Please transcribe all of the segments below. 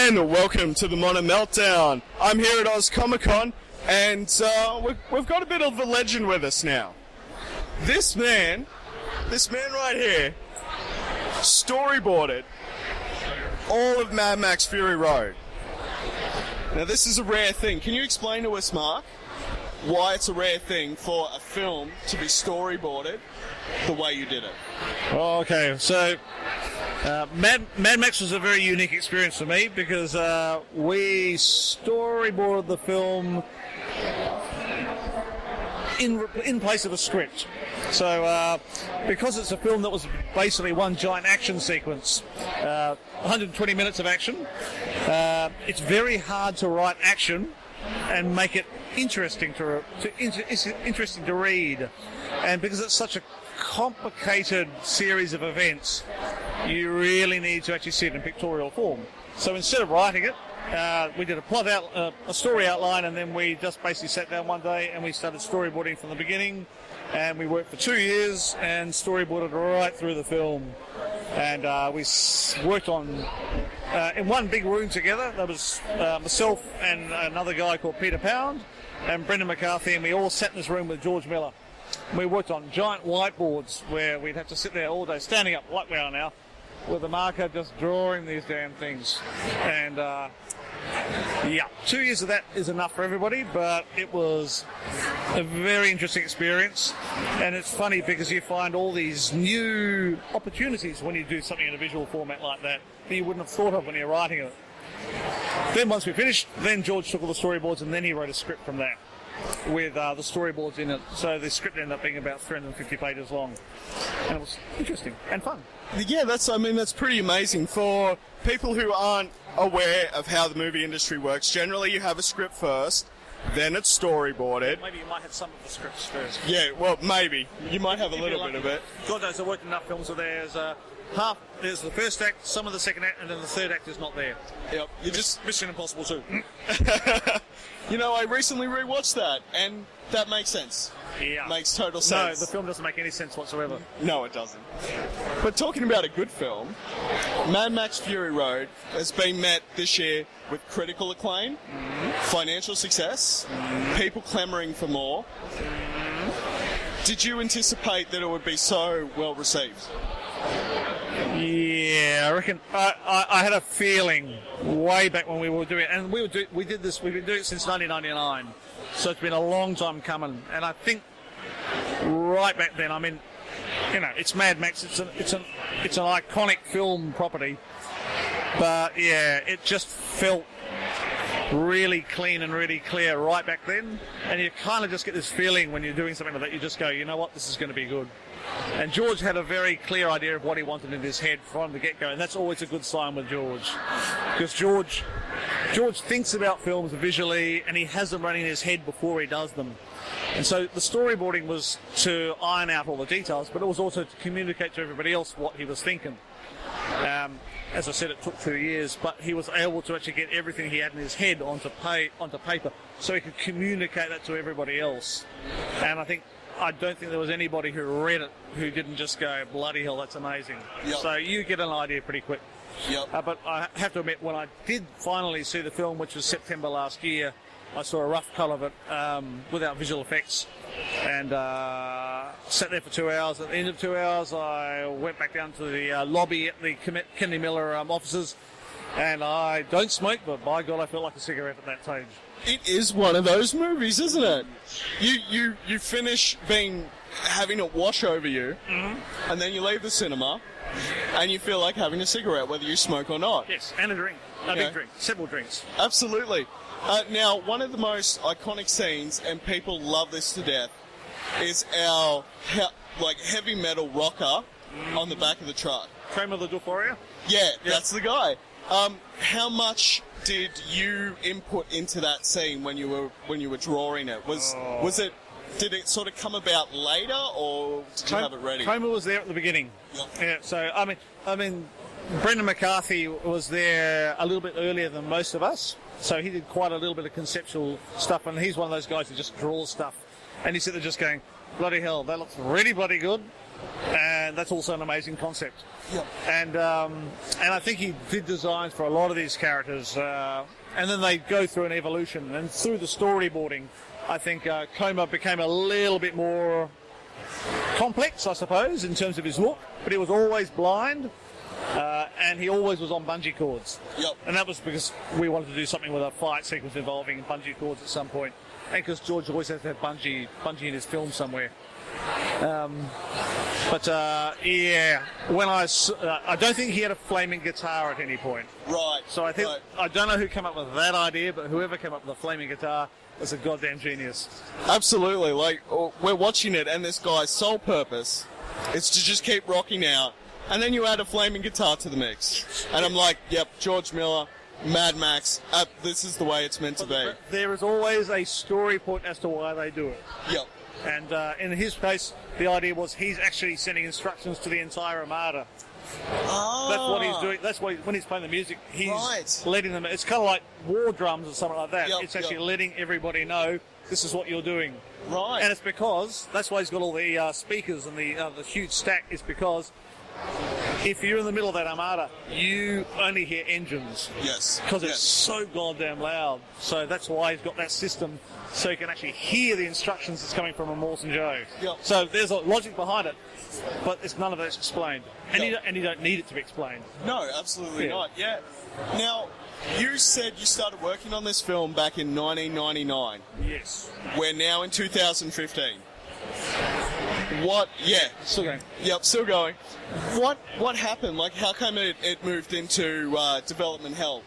And welcome to the Mono Meltdown. I'm here at OzComicCon, and we've got a bit of a legend with us now. This man right here, storyboarded all of Mad Max Fury Road. Now this is a rare thing. Can you explain to us, Mark, why it's a rare thing for a film to be storyboarded the way you did it? Oh, okay, so Mad Max was a very unique experience for me because we storyboarded the film in place of a script. So because it's a film that was basically one giant action sequence, 120 minutes of action, it's very hard to write action and make it interesting to read. And because it's such a complicated series of events, you really need to actually see it in pictorial form. So instead of writing it, we did a story outline, and then we just basically sat down one day and we started storyboarding from the beginning, and we worked for 2 years and storyboarded right through the film. And we worked on in one big room together. There was myself and another guy called Peter Pound and Brendan McCarthy, and we all sat in this room with George Miller. We worked on giant whiteboards where we'd have to sit there all day, standing up like we are now, with a marker just drawing these damn things. And 2 years of that is enough for everybody, but it was a very interesting experience. And it's funny because you find all these new opportunities when you do something in a visual format like that you wouldn't have thought of when you're writing it. Then once we finished, then George took all the storyboards and then he wrote a script from that with the storyboards in it. So the script ended up being about 350 pages long. And it was interesting and fun. Yeah, that's pretty amazing. For people who aren't aware of how the movie industry works, generally you have a script first, then it's storyboarded. Maybe you might have some of the scripts first. Yeah, well, maybe. You might have a little bit of it. God knows, I worked in enough films where there's the first act, some of the second act, and then the third act is not there. Yep. You just Mission Impossible 2. You know, I recently rewatched that, and that makes sense. Yeah. Makes total sense. No, the film doesn't make any sense whatsoever. No, it doesn't. But talking about a good film, Mad Max Fury Road has been met this year with critical acclaim, financial success, people clamouring for more. Did you anticipate that it would be so well received? Yeah, I reckon I had a feeling way back when we were doing it, and we've been doing it since 1999, so it's been a long time coming. And I think right back then, it's Mad Max, it's an iconic film property, but yeah, it just felt really clean and really clear right back then, and you kind of just get this feeling when you're doing something like that, you just go, you know what, this is going to be good. And George had a very clear idea of what he wanted in his head from the get-go, and that's always a good sign with George. Because George thinks about films visually, and he has them running in his head before he does them. And so the storyboarding was to iron out all the details, but it was also to communicate to everybody else what he was thinking. As I said, it took 2 years, but he was able to actually get everything he had in his head onto paper, so he could communicate that to everybody else. And I don't think there was anybody who read it who didn't just go, bloody hell, that's amazing. Yep. So you get an idea pretty quick. Yep. But I have to admit, when I did finally see the film, which was September last year, I saw a rough cut of it without visual effects, and sat there for 2 hours. At the end of 2 hours, I went back down to the lobby at the Kennedy Miller offices, and I don't smoke, but by God, I felt like a cigarette at that stage. It is one of those movies, isn't it? You finish having it wash over you, and then you leave the cinema, and you feel like having a cigarette, whether you smoke or not. Yes, and a drink. A big drink. Several drinks. Absolutely. Now, one of the most iconic scenes, and people love this to death, is our heavy metal rocker on the back of the truck. Kramer the Dwarf? Yeah, that's the guy. How much did you input into that scene when you were drawing it? Did it sort of come about later, or did you have it ready? Kramer was there at the beginning. Yep. Yeah. So I mean, Brendan McCarthy was there a little bit earlier than most of us, so he did quite a little bit of conceptual stuff, and he's one of those guys who just draws stuff, and he's sitting there just going, bloody hell, that looks really bloody good. and that's also an amazing concept. Yep. And I think he did designs for a lot of these characters, and then they go through an evolution. And through the storyboarding, I think Coma became a little bit more complex, I suppose, in terms of his look. But he was always blind, and he always was on bungee cords. Yep. And that was because we wanted to do something with a fight sequence involving bungee cords at some point. And because George always has to have bungee in his film somewhere. Yeah, when I don't think he had a flaming guitar at any point. Right. So I think, right. I don't know who came up with that idea, but whoever came up with the flaming guitar was a goddamn genius. Absolutely. Like, we're watching it, and this guy's sole purpose is to just keep rocking out, and then you add a flaming guitar to the mix. And I'm like, yep, George Miller, Mad Max, this is the way it's meant to be. There is always a story point as to why they do it. Yep. And in his case, the idea was he's actually sending instructions to the entire armada. Oh. That's what he's doing. That's what when he's playing the music, he's Right. letting them. It's kind of like war drums or something like that. Yep, It's actually yep. letting everybody know this is what you're doing. Right. And it's because that's why he's got all the speakers and the huge stack. Is because if you're in the middle of that armada, you only hear engines. Yes. Because yes. it's so goddamn loud. So that's why he's got that system, so you can actually hear the instructions that's coming from a Morse and Joe. Yep. So there's a logic behind it, but none of that's explained. And, Yep. you don't need it to be explained. No, absolutely Yeah. not. Yeah. Now, you said you started working on this film back in 1999. Yes. We're now in 2015. What? Yeah. Still going. Yep, still going. What happened? Like, how come it moved into development hell?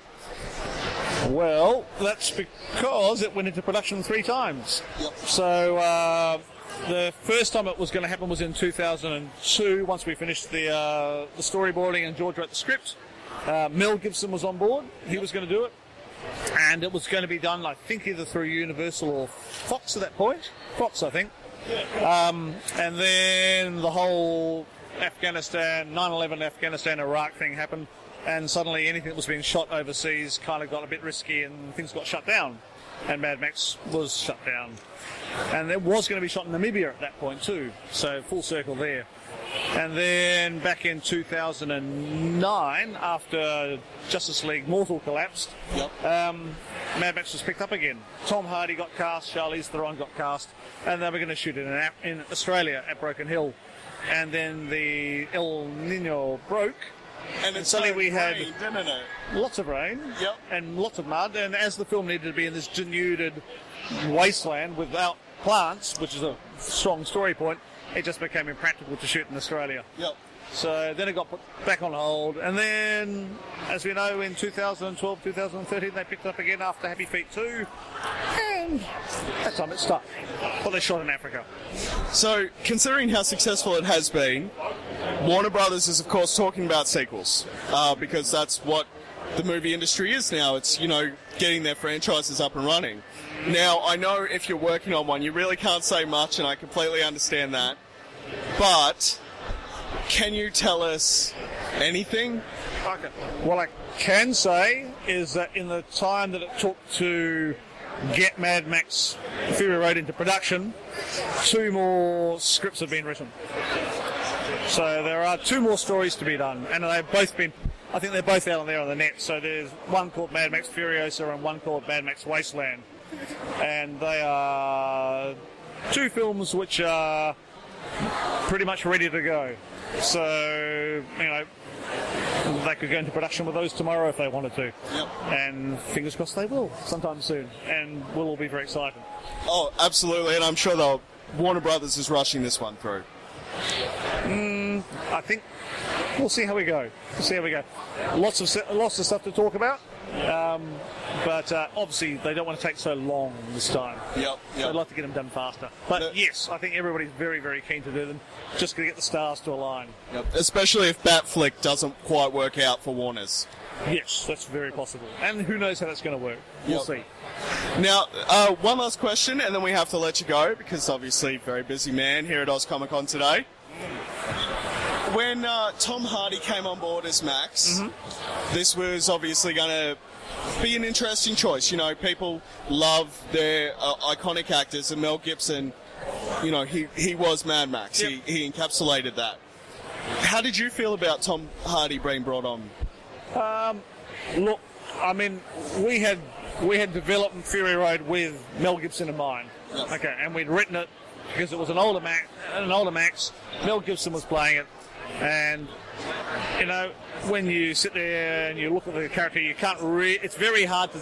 Well, that's because it went into production 3 times. Yep. So the first time it was going to happen was in 2002, once we finished the storyboarding and George wrote the script. Mel Gibson was on board. He was going to do it. And it was going to be done, I think, either through Universal or Fox at that point. Fox, I think. And then the whole Afghanistan, 9/11 Afghanistan, Iraq thing happened. And suddenly anything that was being shot overseas kind of got a bit risky and things got shut down. And Mad Max was shut down. And it was going to be shot in Namibia at that point too. So full circle there. And then back in 2009, after Justice League Mortal collapsed, Yep. Mad Max was picked up again. Tom Hardy got cast, Charlize Theron got cast, and they were going to shoot it in Australia at Broken Hill. And then the El Nino broke, And it suddenly we had rained, didn't it? lots of rain Yep. and lots of mud, and as the film needed to be in this denuded wasteland without plants, which is a strong story point, it just became impractical to shoot in Australia. Yep. So then it got put back on hold, and then, as we know, in 2012, 2013, they picked it up again after Happy Feet 2, and that time it stuck. Well, they shot in Africa. So, considering how successful it has been, Warner Brothers is, of course, talking about sequels, because that's what the movie industry is now. It's, getting their franchises up and running. Now, I know if you're working on one, you really can't say much, and I completely understand that. But can you tell us anything? Okay. What I can say is that in the time that it took to get Mad Max Fury Road into production, 2 more scripts have been written. So there are 2 more stories to be done, and they've both been, I think they're both out there on the net. So there's one called Mad Max Furiosa and one called Mad Max Wasteland. And they are 2 films which are pretty much ready to go. So, they could go into production with those tomorrow if they wanted to. Yep. And fingers crossed they will sometime soon. And we'll all be very excited. Oh, absolutely, and I'm sure Warner Brothers is rushing this one through. I think we'll see how we go. Lots of stuff to talk about. But obviously they don't want to take so long this time. Yep. They'd like to get them done faster. But No. yes, I think everybody's very, very keen to do them. Just to get the stars to align. Yep. Especially if Batflick doesn't quite work out for Warner's. Yes, that's very possible. And who knows how that's going to work. We'll Yep. see. Now, one last question, and then we have to let you go, because obviously very busy man here at OzComicCon today. When Tom Hardy came on board as Max, this was obviously going to be an interesting choice. People love their iconic actors, and Mel Gibson, he was Mad Max. Yep. He encapsulated that. How did you feel about Tom Hardy being brought on? Look, I mean, we had developed Fury Road with Mel Gibson in mind. Yep. Okay, and we'd written it because it was an older Max. Mel Gibson was playing it, and you know, when you sit there and you look at the character, you can't it's very hard to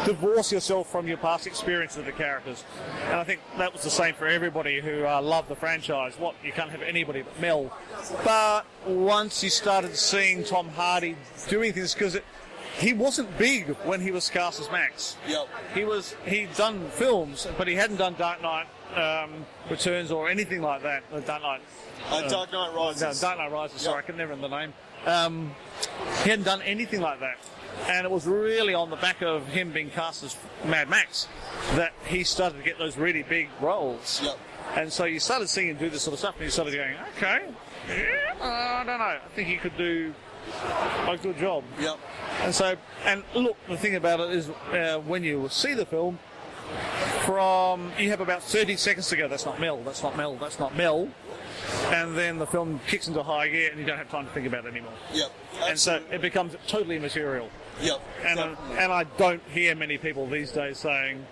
divorce yourself from your past experience of the characters. And I think that was the same for everybody who loved the franchise. You can't have anybody but Mel. But once you started seeing Tom Hardy doing things, because he wasn't big when he was cast as Max. Yep. He'd done films, but he hadn't done Dark Knight Returns or anything like that. Dark Knight Rises. No, Dark Knight Rises. Sorry, I can never remember the name. He hadn't done anything like that, and it was really on the back of him being cast as Mad Max that he started to get those really big roles. Yep. And so you started seeing him do this sort of stuff, and you started going, okay, I don't know, I think he could do a good job. Yep. And look, the thing about it is when you see the film, you have about 30 seconds to go, that's not Mel, that's not Mel, that's not Mel, and then the film kicks into high gear and you don't have time to think about it anymore. Yep. Absolutely. And so it becomes totally immaterial. Yep. And I don't hear many people these days saying,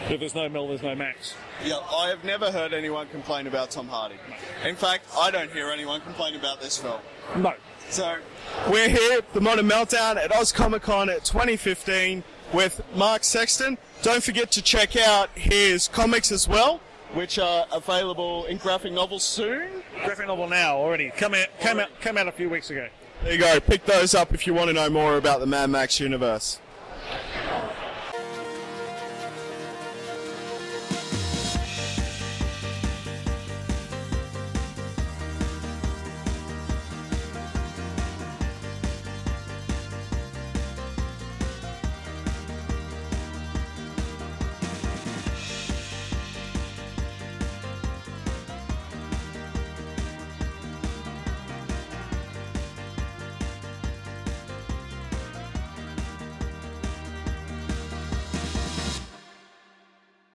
if there's no Mel, there's no Max. Yep. I have never heard anyone complain about Tom Hardy. In fact, I don't hear anyone complain about this film. No. So, we're here at the Modern Meltdown at OzComicCon 2015 with Mark Sexton. Don't forget to check out his comics as well, which are available in graphic novels soon. Graphic novel now already. Came out a few weeks ago. There you go. Pick those up if you want to know more about the Mad Max universe.